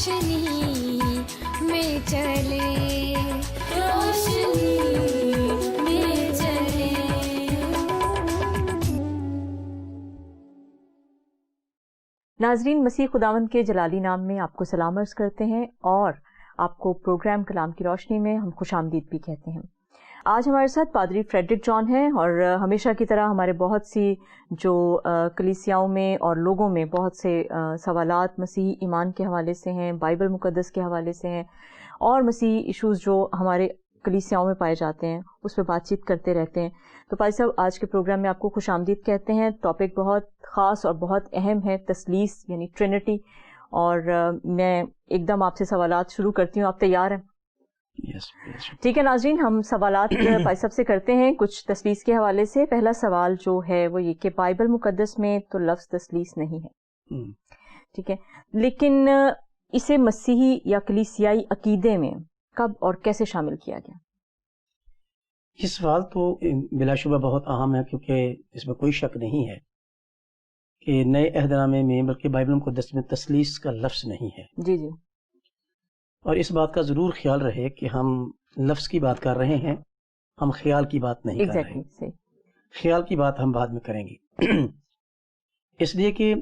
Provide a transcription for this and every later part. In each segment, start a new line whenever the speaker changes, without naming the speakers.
روشنی میں چلے، روشنی میں چلے۔
ناظرین، مسیح خداوند کے جلالی نام میں آپ کو سلام عرض کرتے ہیں اور آپ کو پروگرام کلام کی روشنی میں ہم خوش آمدید بھی کہتے ہیں۔ آج ہمارے ساتھ پادری فریڈرک جان ہیں، اور ہمیشہ کی طرح ہمارے بہت سی جو کلیسیاؤں میں اور لوگوں میں بہت سے سوالات مسیحی ایمان کے حوالے سے ہیں، بائبل مقدس کے حوالے سے ہیں، اور مسیحی ایشوز جو ہمارے کلیسیاؤں میں پائے جاتے ہیں اس پہ بات چیت کرتے رہتے ہیں۔ تو پادری صاحب، آج کے پروگرام میں آپ کو خوش آمدید کہتے ہیں۔ ٹاپک بہت خاص اور بہت اہم ہے، تثلیث یعنی ٹرینٹی، اور میں ایک دم آپ سے سوالات شروع کرتی ہوں، آپ تیار ہیں؟ ٹھیک ہے ناظرین، ہم سوالات پادری صاحب سے کرتے ہیں کچھ تثلیث کے حوالے سے۔ پہلا سوال جو ہے وہ یہ کہ بائبل مقدس میں تو لفظ تثلیث نہیں ہے، ٹھیک ہے، لیکن اسے مسیحی یا کلیسیائی عقیدے میں کب اور کیسے شامل کیا گیا؟
یہ سوال تو بلا شبہ بہت اہم ہے، کیونکہ اس میں کوئی شک نہیں ہے کہ نئے عہد نامے میں بلکہ بائبل مقدس میں تثلیث کا لفظ نہیں ہے۔
جی جی،
اور اس بات کا ضرور خیال رہے کہ ہم لفظ کی بات کر رہے ہیں، ہم خیال کی بات نہیں کر رہے۔
صحیح۔
خیال کی بات ہم بعد میں کریں گے، اس لیے کہ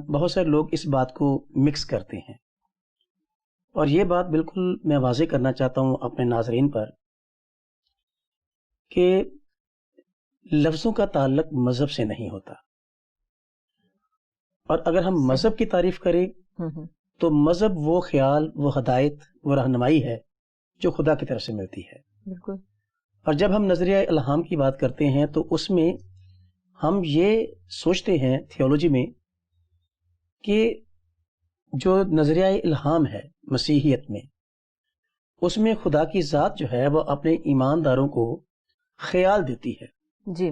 بہت سارے لوگ اس بات کو مکس کرتے ہیں، اور یہ بات بالکل میں واضح کرنا چاہتا ہوں اپنے ناظرین پر کہ لفظوں کا تعلق مذہب سے نہیں ہوتا، اور اگر ہم مذہب کی تعریف کریں تو مذہب وہ خیال، وہ ہدایت، وہ رہنمائی ہے جو خدا کی طرف سے ملتی ہے۔
بالکل۔
اور جب ہم نظریہ الہام کی بات کرتے ہیں تو اس میں ہم یہ سوچتے ہیں تھیولوجی میں کہ جو نظریہ الہام ہے مسیحیت میں، اس میں خدا کی ذات جو ہے وہ اپنے ایمانداروں کو خیال دیتی ہے،
جی،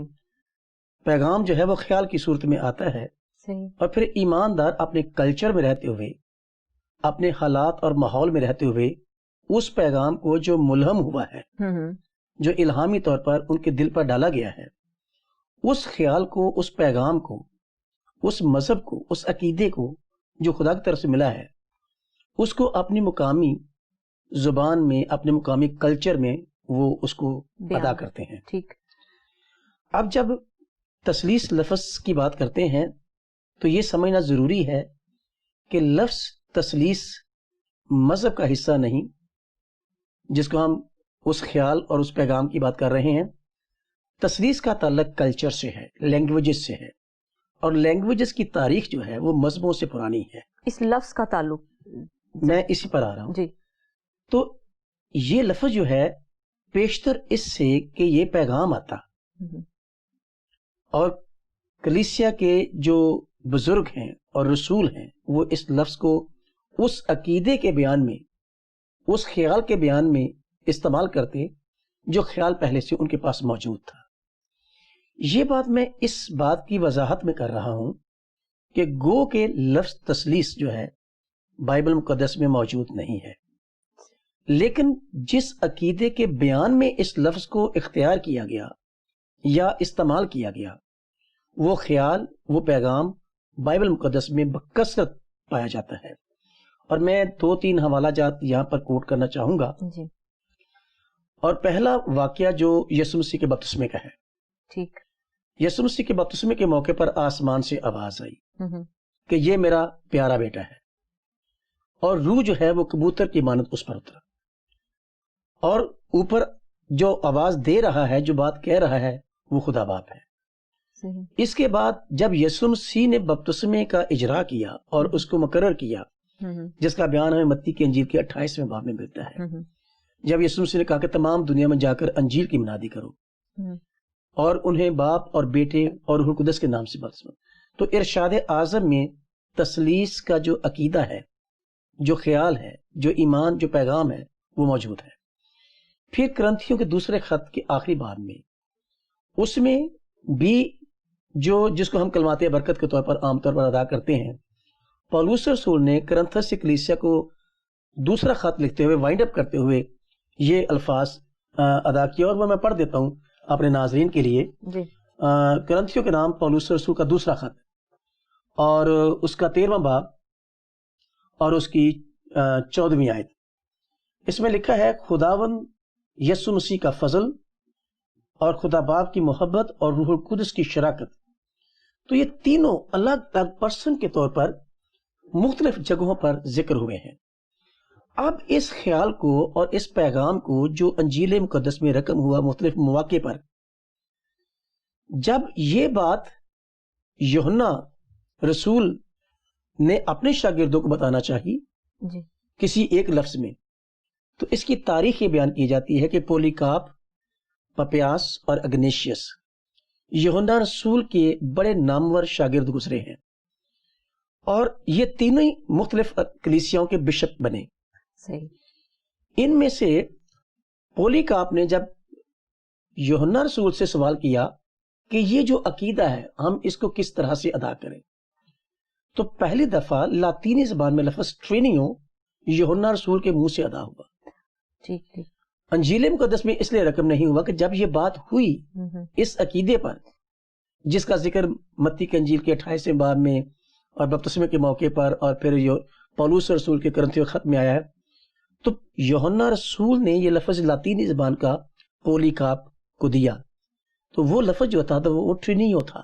پیغام جو ہے وہ خیال کی صورت میں آتا ہے،
صحیح،
اور پھر ایماندار اپنے کلچر میں رہتے ہوئے، اپنے حالات اور ماحول میں رہتے ہوئے اس پیغام کو جو ملہم ہوا ہے، جو الہامی طور پر ان کے دل پر ڈالا گیا ہے، اس خیال کو، اس پیغام کو، اس مذہب کو، اس عقیدے کو جو خدا کی طرف سے ملا ہے، اس کو اپنی مقامی زبان میں، اپنے مقامی کلچر میں وہ اس کو ادا کرتے ہیں۔
ٹھیک۔
اب جب تثلیث لفظ کی بات کرتے ہیں تو یہ سمجھنا ضروری ہے کہ لفظ تثلیث مذہب کا حصہ نہیں، جس کو ہم اس خیال اور اس پیغام کی بات کر رہے ہیں۔ تثلیث کا تعلق کلچر سے ہے، لینگویجز سے ہے، اور لینگویجز کی تاریخ جو ہے وہ مذہبوں سے پرانی ہے۔
اس لفظ کا تعلق،
میں اسی پر آ رہا ہوں۔
جی،
تو یہ لفظ جو ہے پیشتر اس سے کہ یہ پیغام آتا، اور کلیسیا کے جو بزرگ ہیں اور رسول ہیں وہ اس لفظ کو اس عقیدے کے بیان میں، اس خیال کے بیان میں استعمال کرتے جو خیال پہلے سے ان کے پاس موجود تھا۔ یہ بات میں اس بات کی وضاحت میں کر رہا ہوں کہ گو کے لفظ تثلیث جو ہے بائبل مقدس میں موجود نہیں ہے، لیکن جس عقیدے کے بیان میں اس لفظ کو اختیار کیا گیا یا استعمال کیا گیا، وہ خیال، وہ پیغام بائبل مقدس میں بکثرت پایا جاتا ہے۔ اور میں 2-3 حوالہ جات یہاں پر کوٹ کرنا چاہوں گا۔
جی،
اور پہلا واقعہ جو یسوع مسیح کے بپتسمے کا ہے۔
ٹھیک۔
یسوع مسیح کے بپتسمے کے موقع پر آسمان سے آواز آئی کہ یہ میرا پیارا بیٹا ہے، اور روح جو ہے وہ کبوتر کی مانند اس پر اترا، اور اوپر جو آواز دے رہا ہے، جو بات کہہ رہا ہے، وہ خدا باپ ہے۔ اس کے بعد جب یسوع مسیح نے بپتسمے کا اجرا کیا اور اس کو مقرر کیا، جس کا بیان ہمیں متی کی انجیل کے 28ویں باب میں ملتا ہے، جب یسوع مسیح نے کہا کہ تمام دنیا میں جا کر انجیل کی منادی کرو اور انہیں باپ اور بیٹے اور روح القدس کے نام سے بپتسمہ، تو ارشاد اعظم میں تثلیث کا جو عقیدہ ہے، جو خیال ہے، جو ایمان، جو پیغام ہے، وہ موجود ہے۔ پھر کرنتھیوں کے دوسرے خط کے آخری باب میں اس میں بھی جس کو ہم کلمات برکت کے طور پر عام طور پر ادا کرتے ہیں، پولس رسول نے کرنتھس سے کلیسیا کو دوسرا خط لکھتے ہوئے، وائنڈ اپ کرتے ہوئے یہ الفاظ ادا کیا، اور وہ میں پڑھ دیتا ہوں اپنے ناظرین کے لیے۔ کرنتھیوں کے نام پولس رسول کا دوسرا خط، اور اس کا 13واں باب اور اس کی 14ویں آیت. اس میں لکھا ہے خداوند یسوع مسیح کا فضل اور خدا باپ کی محبت اور روح القدس کی شراکت. تو یہ تینوں الگ الگ پرسن کے طور پر مختلف جگہوں پر ذکر ہوئے ہیں. اب اس خیال کو اور اس پیغام کو جو انجیل مقدس میں رقم ہوا مختلف مواقع پر، جب یہ بات یوحنا رسول نے اپنے شاگردوں کو بتانا چاہی
جی
کسی ایک لفظ میں، تو اس کی تاریخ یہ بیان کی جاتی ہے کہ پولیکارپ، پپیاس اور اگنیشیس یوحنا رسول کے بڑے نامور شاگرد گزرے ہیں، اور یہ تینوں مختلف کلیسیاؤں کے بشپ بنے.
صحیح.
ان میں سے پولیکارپ نے جب یوحنا رسول سے سوال کیا کہ یہ جو عقیدہ ہے ہم اس کو کس طرح سے ادا کریں، تو پہلی دفعہ لاطینی زبان میں لفظ ٹرینیو یوحنا رسول کے منہ سے ادا ہوا.
ٹھیک ٹھیک.
انجیل مقدس میں اس لیے رقم نہیں ہوا کہ جب یہ بات ہوئی اس عقیدے پر جس کا ذکر متی کی انجیل کے 28ویں باب میں اور بپتسمے کے موقع پر اور پھر پولس رسول کے کرنتھیوں خط میں آیا ہے، تو یوحنا رسول نے یہ لفظ لاطینی زبان کا پولیکارپ کو دیا. تو وہ لفظ جو تھا وہ ٹرینیو تھا،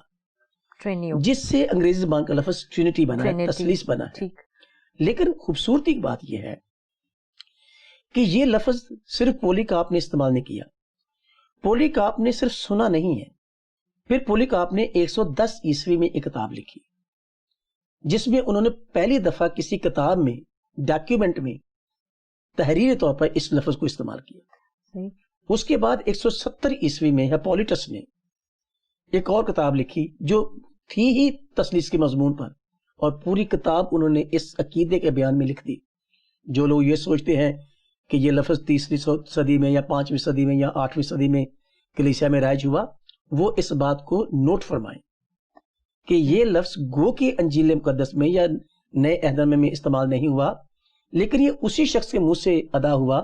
جس سے انگریزی زبان کا لفظ ٹرینٹی بنا ہے، تثلیث بنا ہے. لیکن خوبصورتی کی بات یہ ہے کہ یہ لفظ صرف پولیکارپ نے استعمال نہیں کیا. پولیکارپ نے صرف سنا نہیں ہے، پھر پولیکارپ نے 110 عیسوی میں ایک کتاب لکھی جس میں انہوں نے پہلی دفعہ کسی کتاب میں ڈاکیومنٹ میں تحریری طور پر اس لفظ کو استعمال کیا. اس کے بعد 170 عیسوی میں ہیپولیٹس نے ایک اور کتاب لکھی جو تھی ہی تثلیث کے مضمون پر، اور پوری کتاب انہوں نے اس عقیدے کے بیان میں لکھ دی. جو لوگ یہ سوچتے ہیں کہ یہ لفظ 3 صدی میں یا 5ویں صدی میں یا 8ویں صدی میں کلیسیا میں رائج ہوا، وہ اس بات کو نوٹ فرمائیں کہ یہ لفظ گو کہ انجیل مقدس میں یا نئے عہد میں استعمال نہیں ہوا، لیکن یہ اسی شخص کے منہ سے ادا ہوا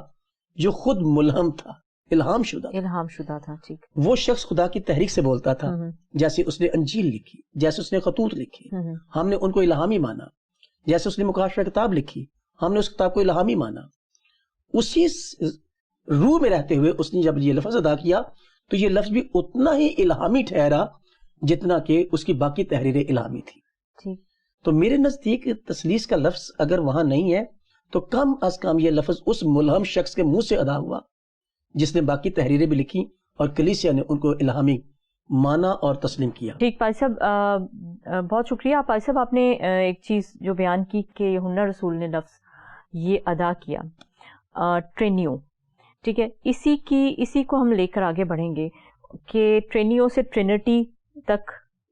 جو خود ملہم تھا، الہام شدہ تھا. ٹھیک. وہ شخص خدا کی تحریک سے بولتا تھا، جیسے اس نے انجیل لکھی، جیسے اس نے خطوط لکھی، ہم نے ان کو الہامی مانا. جیسے اس نے مکاشفہ کتاب لکھی، ہم نے اس کتاب کو الہامی مانا. اسی روح میں رہتے ہوئے اس نے جب یہ لفظ ادا کیا تو یہ لفظ بھی اتنا ہی الہامی ٹھہرا جتنا کہ اس کی باقی تحریریں الہامی تھی. تو میرے نزدیک تثلیث کا لفظ اگر وہاں نہیں ہے تو کم از کم یہ لفظ اس ملہم شخص کے منہ سے ادا ہوا جس نے باقی تحریریں بھی لکھی اور کلیسیا نے ان کو الہامی مانا اور تسلیم کیا.
ٹھیک پائی صاحب، بہت شکریہ. پائی صاحب آپ نے ایک چیز جو بیان کی کہ یوحنا رسول نے لفظ یہ ادا کیا ٹرینیو، ٹھیک ہے، اسی کو ہم لے کر آگے بڑھیں گے کہ ٹرینیو سے ٹرینٹی تک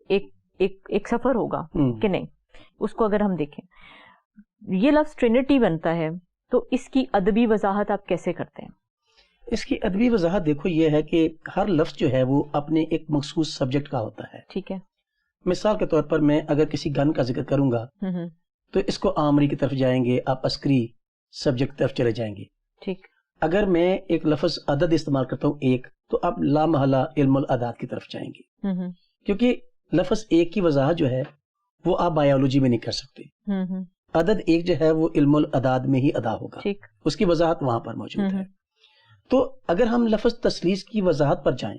ایک سفر ہوگا کہ نہیں. اس کو اگر ہم دیکھیں یہ لفظ ٹرینٹی بنتا ہے تو اس کی ادبی وضاحت آپ کیسے کرتے ہیں؟
اس کی ادبی وضاحت دیکھو یہ ہے کہ ہر لفظ جو ہے وہ اپنے ایک مخصوص سبجیکٹ کا ہوتا ہے.
ٹھیک ہے.
مثال کے طور پر میں اگر کسی گن کا ذکر کروں گا تو اس کو آمری کی طرف جائیں گے، آپ عسکری سبجیکٹ طرف چلے جائیں گے.
ٹھیک.
اگر میں ایک لفظ عدد استعمال کرتا ہوں ایک، تو آپ لا محالہ علم الاعداد کی طرف جائیں گے، کیونکہ لفظ ایک کی وضاحت جو ہے وہ آپ بایولوجی میں نہیں کر سکتے. عدد ایک جو ہے وہ علم الاعداد میں ہی ادا ہوگا، اس کی وضاحت وہاں پر موجود ہے. تو اگر ہم لفظ تثلیث کی وضاحت پر جائیں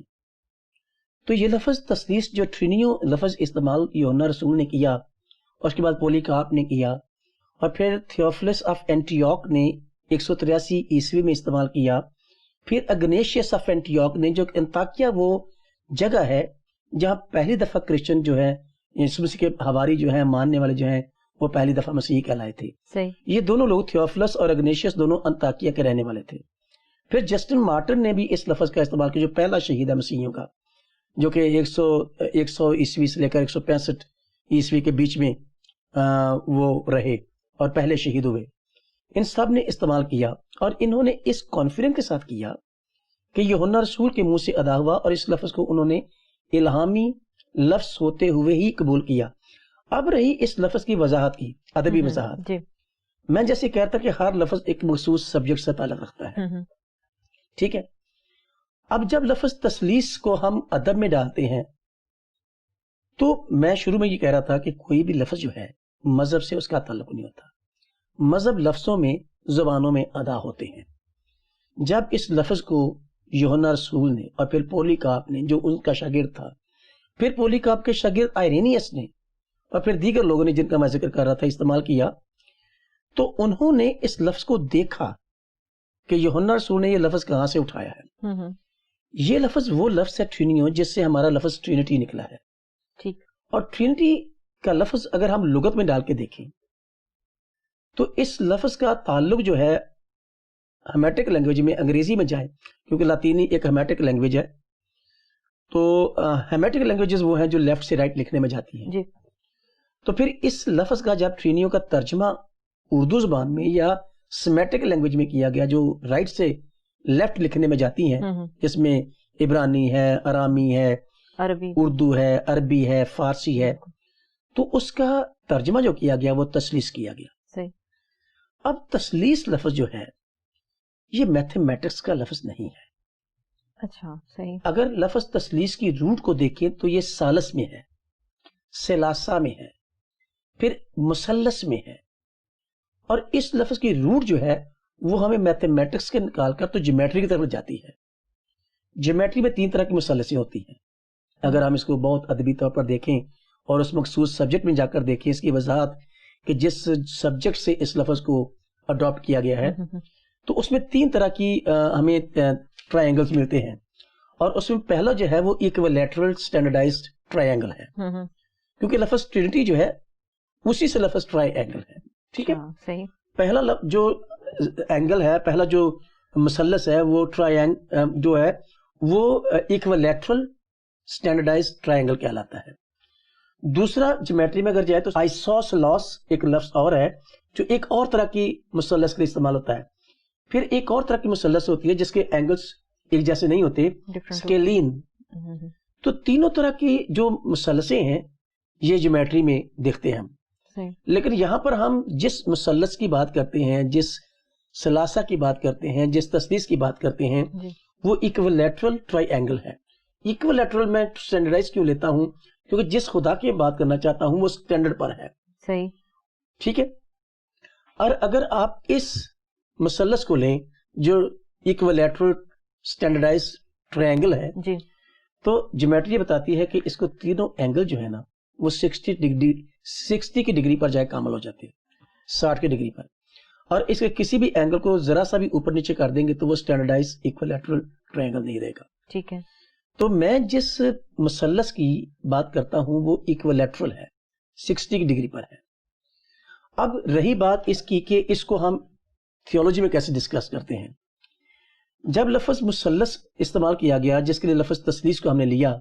تو یہ لفظ تثلیث جو ٹرینیو لفظ استعمال یوحنا رسول نے کیا اور اس کے بعد پولیکارپ نے کیا اور پھر تھیوفلس آف اینٹیوک نے 183 عیسوی میں استعمال کیا، پھر اگنیشیس آف اینٹیوک نے، جو انطاکیہ وہ جگہ ہے جہاں پہلی دفعہ کرسچن جو ہے یسوع مسیح کے حواری جو ہیں، ماننے والے جو ہیں، وہ پہلی دفعہ مسیحی کہلائے تھے. یہ دونوں لوگ تھیوفلس اور اگنیشیس دونوں انطاکیہ کے رہنے والے تھے. پھر جسٹن مارٹن نے بھی اس لفظ کا استعمال کیا جو پہلا شہید ہے مسیحیوں کا، جو کہ 100 عیسوی سے لے کر 165 عیسوی کے بیچ میں وہ رہے اور پہلے شہید ہوئے. ان سب نے استعمال کیا اور انہوں نے اس کانفیڈنس کے ساتھ کیا کہ یوحنا رسول کے منہ سے ادا ہوا اور اس لفظ کو انہوں نے الہامی لفظ ہوتے ہوئے ہی قبول کیا. اب رہی اس لفظ کی وضاحت کی ادبی وضاحت. میں جیسے کہتا کہ ہر لفظ ایک مخصوص سبجیکٹ سے تعلق رکھتا ہے، ٹھیک ہے. اب جب لفظ تثلیث کو ہم ادب میں ڈالتے ہیں تو میں شروع میں یہ کہہ رہا تھا کہ کوئی بھی لفظ جو ہے مذہب سے اس کا تعلق نہیں ہوتا. مذہب لفظوں میں زبانوں میں ادا ہوتے ہیں. جب اس لفظ کو یوحنا رسول نے اور پھر پولیکارپ نے جو ان کا شاگرد تھا، پھر پولیکارپ کے شاگرد آئرینیس نے اور پھر دیگر لوگوں نے جن کا میں ذکر کر رہا تھا استعمال کیا، تو انہوں نے اس لفظ کو دیکھا کہ یوحنا رسول نے یہ لفظ کہاں سے اٹھایا ہے. یہ لفظ وہ لفظ ہے ٹرینیو، جس سے ہمارا لفظ ٹرینٹی نکلا ہے.
ٹھیک.
اور ٹرینٹی کا لفظ اگر ہم لغت میں ڈال کے دیکھیں تو اس لفظ کا تعلق جو ہے ہیمیٹک لینگویج میں، انگریزی میں جائے کیونکہ لاطینی ایک ہیمیٹک لینگویج ہے، تو ہیمیٹک لینگویجز وہ ہیں جو لیفٹ سے رائٹ لکھنے میں جاتی ہیں.
جی.
تو پھر اس لفظ کا جب ٹرینیو کا ترجمہ اردو زبان میں یا سیمیٹک لینگویج میں کیا گیا جو رائٹ سے لیفٹ لکھنے میں جاتی ہیں، جس میں عبرانی ہے، ارامی ہے،
عربی،
اردو ہے، عربی ہے، فارسی ہے، تو اس کا ترجمہ جو کیا گیا وہ تسلیس کیا گیا.
صحیح.
اب تسلیس لفظ جو ہے یہ میتھمیٹکس کا لفظ نہیں ہے.
اچھا. صحیح.
اگر لفظ تسلیس کی روٹ کو دیکھیں تو یہ سالس میں ہے، سلاسا میں ہے، پھر مثلث میں ہے، اور اس لفظ کی روٹ جو ہے وہ ہمیں میتھمیٹکس کے نکال کر تو جیومیٹری کی طرف جاتی ہے. جیومیٹری میں 3 طرح کی مثلثیں ہوتی ہیں. اگر ہم اس کو بہت ادبی طور پر دیکھیں اور اس مخصوص سبجیکٹ میں جا کر دیکھیں اس کی وضاحت کہ جس سبجیکٹ سے اس لفظ کو اڈاپٹ کیا گیا ہے، تو اس میں 3 طرح کی ہمیں ٹرائنگلز ملتے ہیں، اور اس میں پہلا جو ہے وہ ایکویلیٹرل اسٹینڈرڈائزڈ ٹرائنگل ہے، کیونکہ لفظ ٹرینٹی جو ہے اسی سے لفظ ٹرائی اینگل ہے. ٹھیک ہے.
صحیح.
پہلا جو اینگل ہے، پہلا جو مثلث ہے وہ جو ہے وہ ایکویلیٹرل اسٹینڈرڈائزڈ ٹرائنگل کہلاتا ہے. دوسرا جیومیٹری میں اگر جائے تو آئسوسیلوس ایک لفظ اور ہے جو ایک اور طرح کی مثلث کے لیے استعمال ہوتا ہے. پھر ایک اور طرح کی مثلث ہوتی ہے جس کے اینگلز ایک جیسے نہیں ہوتے، اسکیلین. تو تینوں طرح کی جو مثلثیں ہیں یہ جیومیٹری میں دیکھتے ہیں ہم. لیکن یہاں پر ہم جس مثلث کی بات کرتے ہیں، جس سلاسہ کی بات کرتے ہیں، جس تسلیس کی بات کرتے ہیں، وہ ایکویلیٹرل ٹرائی اینگل ہے. ایکویلیٹرل میں اسٹینڈرڈائز کیوں لیتا ہوں؟ کیونکہ جس خدا کی بات کرنا چاہتا ہوں وہ اسٹینڈرڈ پر ہے.
صحیح.
ٹھیک ہے. اور اگر آپ اس مثلث کو لیں جو ایکویلیٹرل اسٹینڈرڈائز ٹرائنگل ہے،
جی،
تو جیومیٹری بتاتی ہے کہ اس کو تینوں اینگل جو ہے نا وہ 60 کی ڈگری پر جائے کامل ہو جاتے ہیں، 60 کی ڈگری پر. اور اس کے کسی بھی اینگل کو ذرا سا بھی اوپر نیچے کر دیں گے تو وہ اسٹینڈرڈائز ایکویلیٹرل ٹرائنگل نہیں رہے گا.
ٹھیک ہے.
تو میں جس مثلث کی بات کرتا ہوں وہ ایکویلیٹرل ہے، 60 کی ڈگری پر ہے. اب رہی بات اس کی کہ اس کو ہم تھیولوجی میں کیسے ڈسکس کرتے ہیں. جب لفظ مثلث استعمال کیا گیا جس کے لیے لفظ تسلیس کو ہم نے لیا،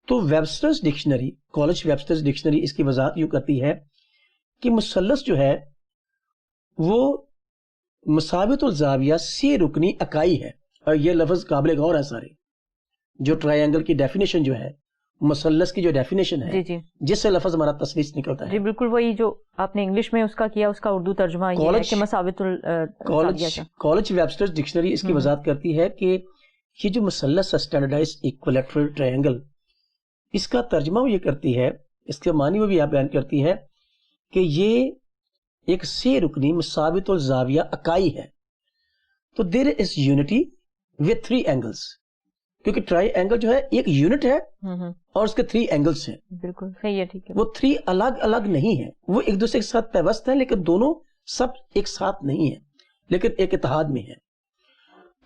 تو ویبسٹرز ڈکشنری، کالج ویبسٹرز ڈکشنری اس کی وضاحت یوں کرتی ہے کہ مثلث جو ہے وہ مساوت الزاویہ سی رکنی اکائی ہے. اور یہ لفظ قابل غور ہے. سارے جو ٹرائی اینگل کی ڈیفینیشن جو ہے، مثلث کی جو ڈیفینیشن ہے،
جی،
جس سے لفظ ہمارا تسلیس نکلتا ہے،
جی بالکل وہی جو آپ نے انگلش میں اس کا کیا، اس کا اردو ترجمہ یہ ہے کہ مساوت
کالج ویبسٹرز ڈکشنری اس کی وضاحت کرتی ہے کہ یہ جو مثلث اسٹینڈرڈائز ایکویلیٹرل ٹرائنگل، اس کا ترجمہ وہ یہ کرتی ہے، اس کے معنی وہ بھی آپ بیان کرتی ہے کہ یہ ایک سے رکنی مساوت الزاویہ اکائی ہے. تو دیر از یونٹی with 3 angles، کیونکہ ٹرائی اینگل جو ہے ایک یونٹ ہے اور اس کے 3 اینگلز ہیں.
بالکل صحیح ہے. ٹھیک ہے.
وہ 3 الگ الگ نہیں ہیں، وہ ایک دوسرے کے ساتھ پیوست ہیں، لیکن دونوں سب ایک ساتھ نہیں ہیں، لیکن ایک اتحاد میں ہیں.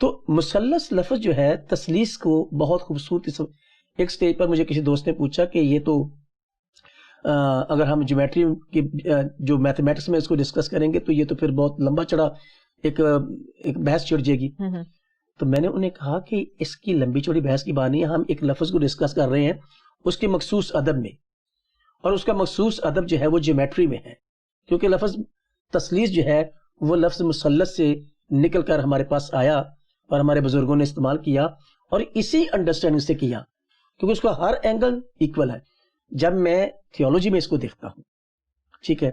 تو مثلث لفظ جو ہے تسلیس کو بہت خوبصورتی سے، ایک سٹیج پر مجھے کسی دوست نے پوچھا کہ یہ تو اگر ہم جیومیٹری کی جو میتھمیٹکس میں اس کو ڈسکس کریں گے تو یہ تو پھر بہت لمبا چڑا ایک بحث چھڑ جائے گی. تو میں نے انہیں کہا کہ اس کی لمبی چوڑی بحث کی بات نہیں ہے، ہم ایک لفظ کو ڈسکس کر رہے ہیں اس کے مخصوص ادب میں، اور اس کا مخصوص ادب جو ہے وہ جیومیٹری میں ہے. کیونکہ لفظ تسلیس جو ہے وہ لفظ مثلث سے نکل کر ہمارے پاس آیا اور ہمارے بزرگوں نے استعمال کیا، اور اسی انڈرسٹینڈنگ سے کیا، کیونکہ اس کا ہر اینگل ایکول ہے. جب میں تھیولوجی میں اس کو دیکھتا ہوں، ٹھیک ہے،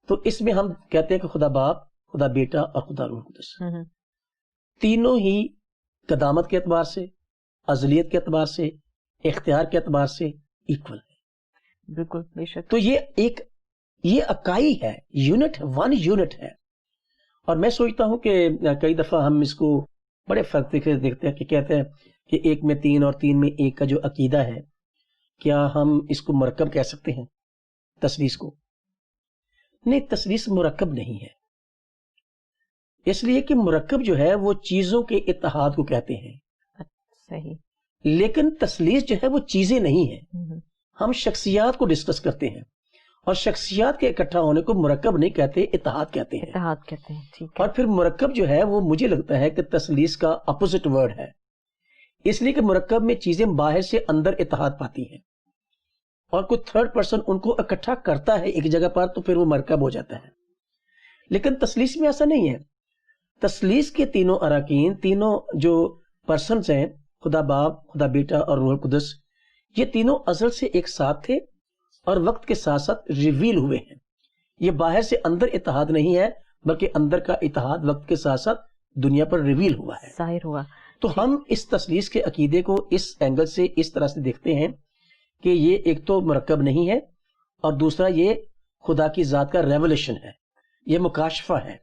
تو اس میں ہم کہتے ہیں کہ خدا باپ، خدا بیٹا اور خدا روح القدس تینوں ہی قدامت کے اعتبار سے، ازلیت کے اعتبار سے، اختیار کے اعتبار سے ایکول ہے.
بالکل بے شک.
تو یہ ایک یہ اکائی ہے, یونٹ, ون یونٹ ہے. اور میں سوچتا ہوں کہ کئی دفعہ ہم اس کو بڑے فرق دیکھتے ہیں کہ کہتے ہیں کہ ایک میں تین اور تین میں ایک کا جو عقیدہ ہے, کیا ہم اس کو مرکب کہہ سکتے ہیں تثلیث کو؟ نہیں, تثلیث مرکب نہیں ہے, اس لیے کہ مرکب جو ہے وہ چیزوں کے اتحاد کو کہتے ہیں.
صحیح.
لیکن تثلیث جو ہے وہ چیزیں نہیں ہیں, ہم شخصیات کو ڈسکس کرتے ہیں, اور شخصیات کے اکٹھا ہونے کو مرکب نہیں کہتے, اتحاد کہتے ہیں.
اتحاد کہتے ہیں, ٹھیک ہے.
اور پھر مرکب جو ہے وہ مجھے لگتا ہے کہ تثلیث کا اپوزٹ ورڈ ہے, اس لیے کہ مرکب میں چیزیں باہر سے اندر اتحاد پاتی ہیں, اور کوئی تھرڈ پرسن ان کو اکٹھا کرتا ہے ایک جگہ پر, تو پھر وہ مرکب ہو جاتا ہے. لیکن تثلیث میں ایسا نہیں ہے. تثلیث کے تینوں اراکین, تینوں جو پرسنز ہیں, خدا باپ, خدا بیٹا اور روح القدس, یہ تینوں ازل سے ایک ساتھ تھے اور وقت کے ساتھ ساتھ ریویل ہوئے ہیں. یہ باہر سے اندر اتحاد نہیں ہے, بلکہ اندر کا اتحاد وقت کے ساتھ ساتھ دنیا پر ریویل ہوا ہے,
ظاہر ہوا.
تو ہم اس تثلیث کے عقیدے کو اس اینگل سے, اس طرح سے دیکھتے ہیں کہ یہ ایک تو مرکب نہیں ہے, اور دوسرا یہ خدا کی ذات کا ریولیشن ہے, یہ مکاشفہ ہے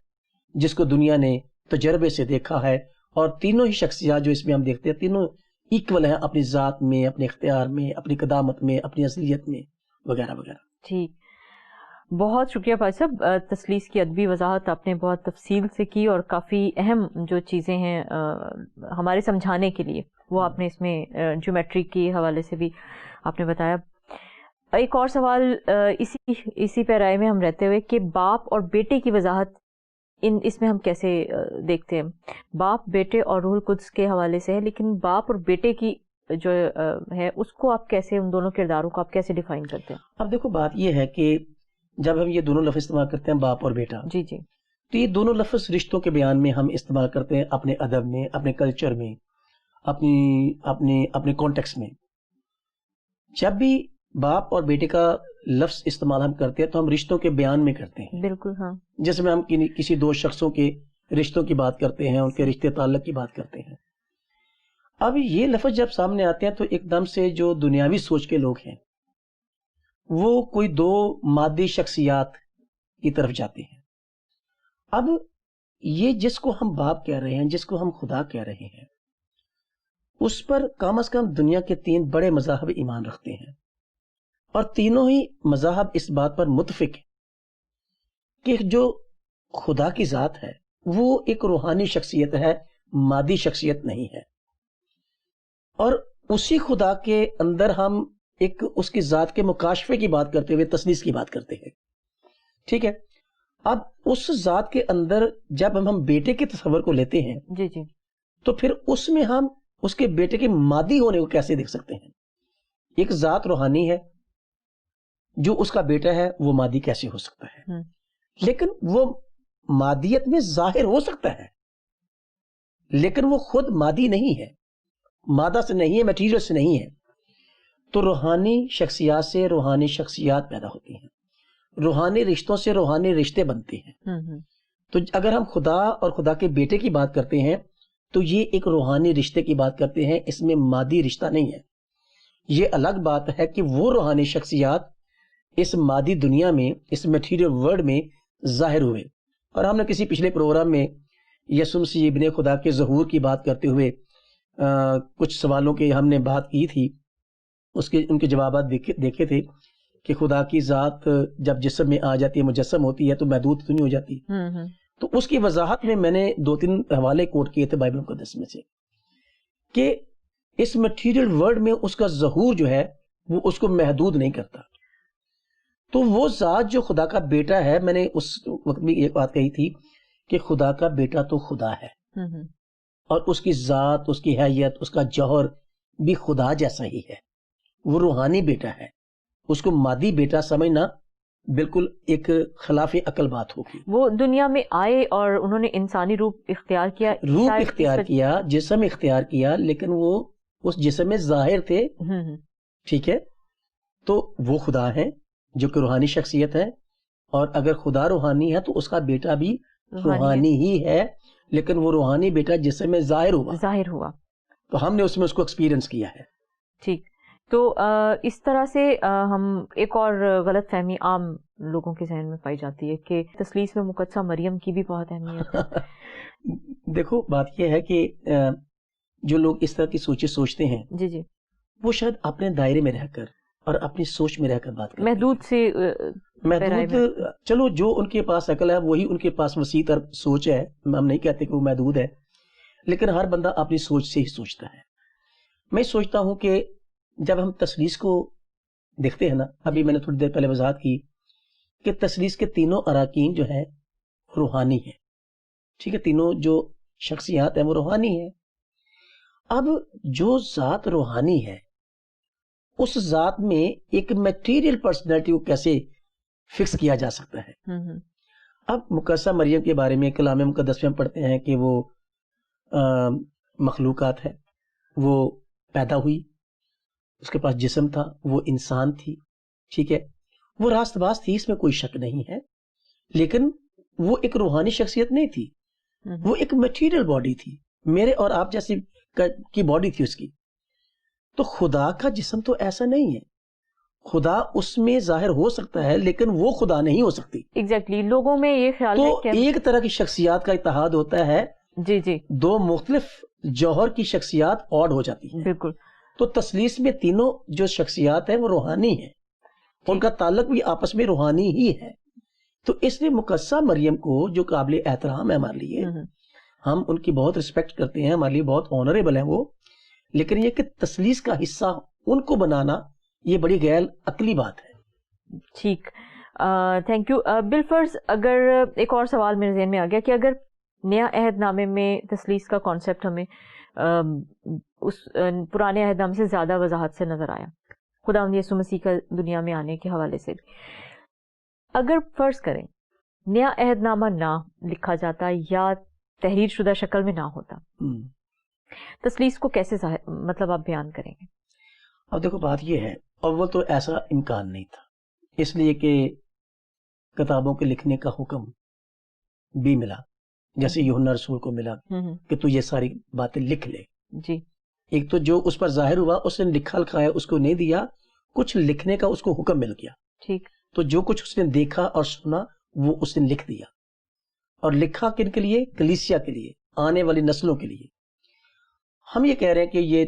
جس کو دنیا نے تجربے سے دیکھا ہے. اور تینوں ہی شخصیات جو اس میں ہم دیکھتے ہیں, تینوں ایکول ہیں اپنی ذات میں, اپنے اختیار میں, اپنی قدامت میں, اپنی اصلیت میں, وغیرہ وغیرہ.
ٹھیک, بہت شکریہ بھائی صاحب. تثلیث کی ادبی وضاحت آپ نے بہت تفصیل سے کی, اور کافی اہم جو چیزیں ہیں ہمارے سمجھانے کے لیے وہ آپ نے اس میں جیومیٹری کے حوالے سے بھی آپ نے بتایا. ایک اور سوال اسی پیرائے میں ہم رہتے ہوئے کہ باپ اور بیٹے کی وضاحت اس میں ہم کیسے دیکھتے ہیں؟ باپ, بیٹے اور روح القدس کے حوالے سے ہے, لیکن باپ اور بیٹے کی جو ہے اس کو آپ کیسے, ان دونوں کرداروں کو آپ کیسے ڈیفائن کرتے ہیں؟
اب دیکھو, بات یہ ہے کہ جب ہم یہ دونوں لفظ استعمال کرتے ہیں, باپ اور بیٹا,
جی جی,
تو یہ دونوں لفظ رشتوں کے بیان میں ہم استعمال کرتے ہیں, اپنے ادب میں, اپنے کلچر میں, اپنے کانٹیکس میں. جب بھی باپ اور بیٹے کا لفظ استعمال ہم کرتے ہیں تو ہم رشتوں کے بیان میں کرتے ہیں.
بالکل, ہاں.
جیسے میں ہم کسی دو شخصوں کے رشتوں کی بات کرتے ہیں, ان کے رشتے تعلق کی بات کرتے ہیں. اب یہ لفظ جب سامنے آتے ہیں تو ایک دم سے جو دنیاوی سوچ کے لوگ ہیں وہ کوئی دو مادی شخصیات کی طرف جاتے ہیں. اب یہ جس کو ہم باپ کہہ رہے ہیں, جس کو ہم خدا کہہ رہے ہیں, اس پر کم از کم دنیا کے تین بڑے مذاہب ایمان رکھتے ہیں, اور تینوں ہی مذاہب اس بات پر متفق ہیں کہ جو خدا کی ذات ہے وہ ایک روحانی شخصیت ہے, مادی شخصیت نہیں ہے. اور اسی خدا کے اندر ہم ایک اس کی ذات کے مکاشفے کی بات کرتے ہوئے تثلیث کی بات کرتے ہیں. ٹھیک ہے, اب اس ذات کے اندر جب ہم بیٹے کے تصور کو لیتے ہیں,
جی جی,
تو پھر اس میں ہم اس کے بیٹے کے مادی ہونے کو کیسے دیکھ سکتے ہیں؟ ایک ذات روحانی ہے, جو اس کا بیٹا ہے وہ مادی کیسے ہو سکتا ہے؟ لیکن وہ مادیت میں ظاہر ہو سکتا ہے, لیکن وہ خود مادی نہیں ہے, مادہ سے نہیں ہے, میٹیریل سے نہیں ہے. تو روحانی شخصیات سے روحانی شخصیات پیدا ہوتی ہیں, روحانی رشتوں سے روحانی رشتے بنتے ہیں. تو اگر ہم خدا اور خدا کے بیٹے کی بات کرتے ہیں تو یہ ایک روحانی رشتے کی بات کرتے ہیں, اس میں مادی رشتہ نہیں ہے. یہ الگ بات ہے کہ وہ روحانی شخصیات اس مادی دنیا میں, اس میٹیریل ورلڈ میں ظاہر ہوئے. اور ہم نے کسی پچھلے پروگرام میں یسوع مسیح ابن خدا کے ظہور کی بات کرتے ہوئے کچھ سوالوں کے ہم نے بات کی تھی, ان کے جوابات دیکھے تھے کہ خدا کی ذات جب جسم میں آ جاتی ہے, مجسم ہوتی ہے, تو محدود تو نہیں ہو جاتی. تو اس کی وضاحت میں میں نے 2-3 حوالے کوٹ کیے تھے بائبل مقدس میں سے, کہ اس میٹیریل ورلڈ میں اس کا ظہور جو ہے وہ اس کو محدود نہیں کرتا. تو وہ ذات جو خدا کا بیٹا ہے, میں نے اس وقت بھی ایک بات کہی تھی کہ خدا کا بیٹا تو خدا ہے, اور اس کی ذات, اس کی حیت, اس کا جوہر بھی خدا جیسا ہی ہے. وہ روحانی بیٹا ہے, اس کو مادی بیٹا سمجھنا بالکل ایک خلاف عقل بات ہوگی.
وہ دنیا میں آئے اور انہوں نے انسانی روپ اختیار کیا,
جسم اختیار کیا, لیکن وہ اس جسم میں ظاہر تھے. ٹھیک ہے, تو وہ خدا ہیں جو کہ روحانی شخصیت ہے, اور اگر خدا روحانی ہے تو اس کا بیٹا بھی روحانی ہی ہے, لیکن وہ روحانی بیٹا جسم میں ظاہر ہوا, تو ہم نے اس میں اس کو ایکسپیرینس کیا ہے.
ٹھیک, تو اس طرح سے ہم ایک اور غلط فہمی عام لوگوں کے ذہن میں پائی جاتی ہے کہ تثلیث میں مقدسہ مریم کی بھی بہت اہمیت ہے.
دیکھو بات یہ ہے کہ جو لوگ اس طرح کی سوچیں سوچتے ہیں
جی جی
وہ شاید اپنے دائرے میں رہ کر اور اپنی سوچ میں رہ کر بات کرتے ہیں.
محدود سے
محدود، چلو جو ان کے پاس عقل ہے وہی ان کے پاس وسیع تر سوچ ہے، ہم نہیں کہتے کہ وہ محدود ہے، لیکن ہر بندہ اپنی سوچ سے ہی سوچتا ہے. میں سوچتا ہوں کہ جب ہم تثلیث کو دیکھتے ہیں نا، ابھی میں نے تھوڑی دیر پہلے وضاحت کی کہ تثلیث کے تینوں اراکین جو ہیں روحانی ہیں، ٹھیک ہے، تینوں جو شخصیات ہیں وہ روحانی ہیں. اب جو ذات روحانی ہے اس ذات میں ایک میٹیریل پرسنالٹی کو کیسے فکس کیا جا سکتا ہے؟ اب مقدسہ مریم کے بارے میں کلام مقدس میں ہم پڑھتے ہیں کہ وہ مخلوقات ہے، وہ پیدا ہوئی، اس کے پاس جسم تھا، وہ انسان تھی، ٹھیک ہے، وہ راست باز تھی، اس میں کوئی شک نہیں ہے، لیکن وہ ایک روحانی شخصیت نہیں تھی، وہ ایک میٹیریل باڈی تھی، میرے اور آپ جیسی کی باڈی تھی اس کی. تو خدا کا جسم تو ایسا نہیں ہے، خدا اس میں ظاہر ہو سکتا ہے لیکن وہ خدا نہیں ہو سکتی.
ایگزیکٹلی لوگوں میں یہ خیال ہے
کہ ایک طرح کی شخصیات کا اتحاد ہوتا ہے،
جی جی،
دو مختلف جوہر کی شخصیات آڈ ہو جاتی ہیں.
بالکل.
تو تثلیث میں تینوں جو شخصیات ہیں وہ روحانی ہیں، ان کا تعلق بھی آپس میں روحانی ہی ہے. تو اس لیے مقدسہ مریم کو جو قابل احترام ہے ہمارے لیے، ہم ان کی بہت رسپیکٹ کرتے ہیں، ہمارے لیے بہت آنریبل ہیں وہ، لیکن یہ کہ تثلیث کا حصہ ان کو بنانا یہ بڑی غیر عقلی بات ہے.
ٹھیک، تھینک یو. بالفرض اگر ایک اور سوال میرے ذہن میں آ گیا کہ اگر نیا عہد نامے میں تثلیث کا کانسیپٹ ہمیں اس پرانے عہد نامے سے زیادہ وضاحت سے نظر آیا، خداوند یسوع مسیح کا دنیا میں آنے کے حوالے سے بھی، اگر فرض کریں نیا عہد نامہ نہ لکھا جاتا یا تحریر شدہ شکل میں نہ ہوتا، تثلیث کو کیسے مطلب آپ بیان کریں گے؟
اب دیکھو بات یہ ہے، اول تو ایسا امکان نہیں تھا، اس لیے کہ کتابوں کے لکھنے کا حکم بھی ملا، جیسے یوحنا رسول کو ملا کہ تو یہ ساری باتیں لکھ لے.
جی،
ایک تو جو اس پر ظاہر ہوا اس نے لکھا لکھایا اس کو نہیں دیا، کچھ لکھنے کا اس کو حکم مل گیا.
ٹھیک،
تو جو کچھ اس نے دیکھا اور سنا وہ اس نے لکھ دیا، اور لکھا کن کے لیے؟ کلیسیا کے لیے، آنے والی نسلوں کے لیے. ہم یہ کہہ رہے ہیں کہ یہ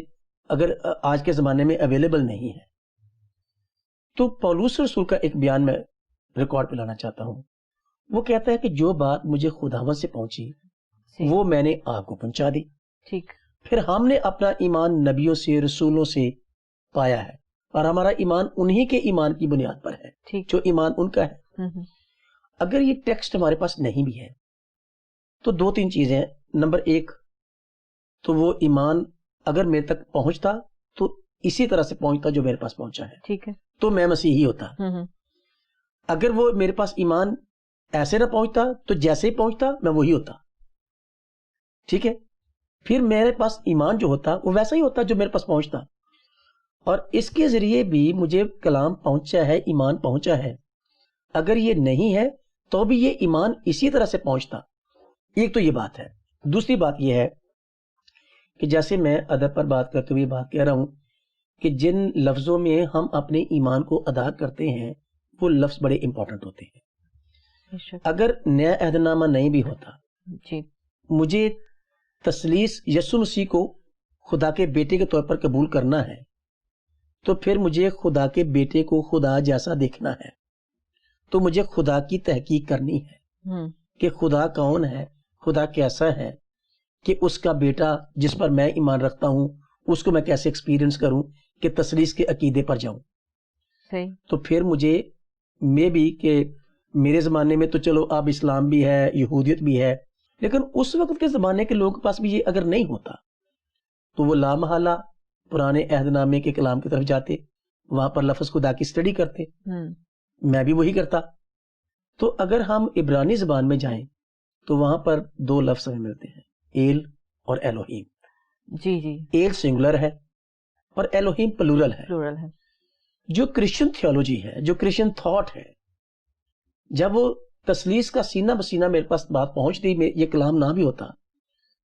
اگر آج کے زمانے میں اویلیبل نہیں ہے تو پولس رسول کا ایک بیان میں ریکارڈ پہ لانا چاہتا ہوں. وہ کہتا ہے کہ جو بات مجھے خداوند سے پہنچی وہ میں نے آپ کو پہنچا دی.
ٹھیک،
پھر ہم نے اپنا ایمان نبیوں سے، رسولوں سے پایا ہے، اور ہمارا ایمان انہی کے ایمان کی بنیاد پر ہے جو ایمان ان کا ہے. اگر یہ ٹیکسٹ ہمارے پاس نہیں بھی ہے تو دو تین چیزیں. نمبر ایک تو وہ ایمان اگر میرے تک پہنچتا تو اسی طرح سے پہنچتا جو میرے پاس پہنچا ہے،
ٹھیک ہے،
تو میں مسیحی ہوتا. اگر وہ میرے پاس ایمان ایسے نہ پہنچتا تو جیسے ہی پہنچتا میں وہی ہوتا. ٹھیک ہے، پھر میرے پاس ایمان جو ہوتا وہ ویسا ہی ہوتا جو میرے پاس پہنچتا، اور اس کے ذریعے بھی مجھے کلام پہنچا ہے، ایمان پہنچا ہے. اگر یہ نہیں ہے تو بھی یہ ایمان اسی طرح سے پہنچتا. ایک تو یہ بات ہے. دوسری بات یہ ہے کہ جیسے میں ادب پر بات کرتے ہوئے بات کہہ رہا ہوں کہ جن لفظوں میں ہم اپنے ایمان کو ادا کرتے ہیں وہ لفظ بڑے امپورٹنٹ ہوتے ہیں. اگر نیا عہد نامہ نہیں بھی ہوتا،
جی،
مجھے تثلیث یسوع مسیح کو خدا کے بیٹے کے طور پر قبول کرنا ہے تو پھر مجھے خدا کے بیٹے کو خدا جیسا دیکھنا ہے. تو مجھے خدا کی تحقیق کرنی ہے کہ خدا کون ہے، خدا کیسا ہے، کہ اس کا بیٹا جس پر میں ایمان رکھتا ہوں اس کو میں کیسے ایکسپیرینس کروں کہ تثلیث کے عقیدے پر جاؤں.
صحیح.
تو پھر مجھے میں بھی کہ میرے زمانے میں تو چلو اب اسلام بھی ہے، یہودیت بھی ہے، لیکن اس وقت کے زمانے کے لوگوں کے پاس بھی یہ اگر نہیں ہوتا تو وہ لامحالہ پرانے عہد نامے کے کلام کی طرف جاتے، وہاں پر لفظ خدا کی اسٹڈی کرتے. میں بھی وہی کرتا. تو اگر ہم عبرانی زبان میں جائیں تو وہاں پر دو لفظ ہمیں ملتے ہیں، ایل اور ایلوہیم.
جی جی،
ایل سنگولر ہے اور ایلوہیم پلورل ہے.
پلورل ہے.
جو کرسچن تھیولوجی ہے، جو کرسچن تھاٹ ہے، جب وہ تثلیث کا سینہ بسینہ میرے پاس بات پہنچتی، یہ کلام نہ بھی ہوتا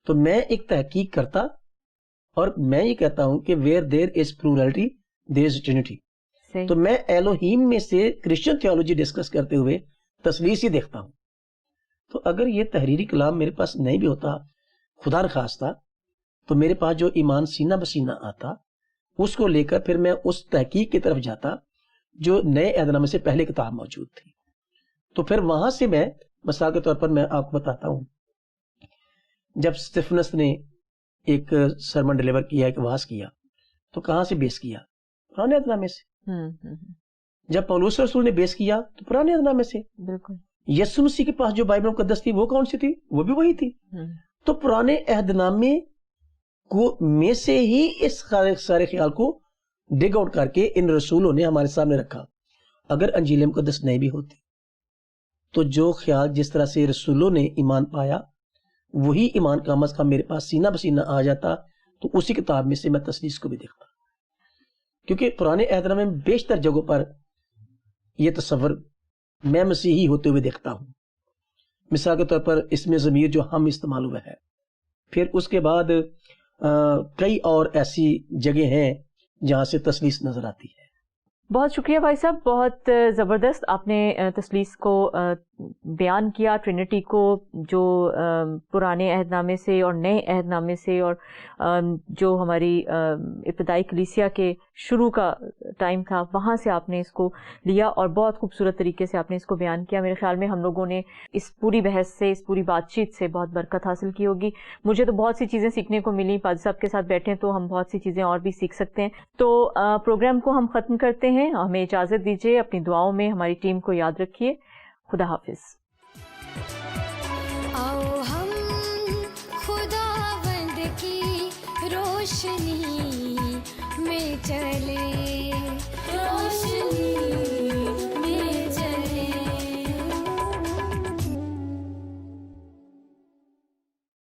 تو میں ایک تحقیق کرتا اور میں یہ کہتا ہوں کہ where there is plurality there is Trinity. تو میں ایلوہیم میں سے کرسچن تھیولوجی ڈسکس کرتے ہوئے تثلیث ہی دیکھتا ہوں. تو اگر یہ تحریری کلام میرے پاس نہیں بھی ہوتا خدا نخواستہ، تو میرے پاس جو ایمان سینہ بسینہ آتا اس کو لے کر پھر میں اس تحقیق کی طرف جاتا جو نئے عہد نامے سے پہلے کتاب موجود تھی. تو پھر وہاں سے میں مثال کے طور پر میں آپ کو بتاتا ہوں، جب اسٹیفنس نے ایک سرمن ڈیلیور کیا، ایک واز کیا، تو کہاں سے بیس کیا؟ پرانے عہد نامے سے. جب پولس رسول نے بیس کیا تو پرانے عہد نامے سے. بالکل. یسوع مسیح کے پاس جو بائبل مقدس تھی وہ کون سی تھی؟ وہ بھی وہی تھی. تو پرانے عہد نامے کو میں سے ہی اس سارے خیال کو ڈگ آؤٹ کر کے ان رسولوں نے ہمارے سامنے رکھا. اگر انجیل مقدس نہیں بھی ہوتی تو جو خیال جس طرح سے رسولوں نے ایمان پایا وہی ایمان کم از کم میرے پاس سینہ بسینہ آ جاتا. تو اسی کتاب میں سے میں تثلیث کو بھی دیکھتا، کیونکہ پرانے عہد نامے میں بیشتر جگہوں پر یہ تصور میں مسیحی ہوتے ہوئے دیکھتا ہوں. مثال کے طور پر اس میں ضمیر جو ہم استعمال ہوا ہے. پھر اس کے بعد کئی اور ایسی جگہ ہیں جہاں سے تثلیث نظر آتی ہے.
بہت شکریہ بھائی صاحب، بہت زبردست آپ نے تثلیث کو بیان کیا، ٹرینٹی کو جو پرانے عہد نامے سے اور نئے عہد نامے سے اور جو ہماری ابتدائی کلیسیا کے شروع کا ٹائم تھا وہاں سے آپ نے اس کو لیا اور بہت خوبصورت طریقے سے آپ نے اس کو بیان کیا. میرے خیال میں ہم لوگوں نے اس پوری بحث سے، اس پوری بات چیت سے بہت برکت حاصل کی ہوگی. مجھے تو بہت سی چیزیں سیکھنے کو ملی. پادری صاحب کے ساتھ بیٹھیں تو ہم بہت سی چیزیں اور بھی سیکھ سکتے ہیں. تو پروگرام کو ہم ختم کرتے ہیں. ہمیں اجازت دیجیے، اپنی دعاؤں میں ہماری ٹیم کو یاد رکھیے. خدا حافظ.
آؤ ہم خداوند کی روشنی میں چلے.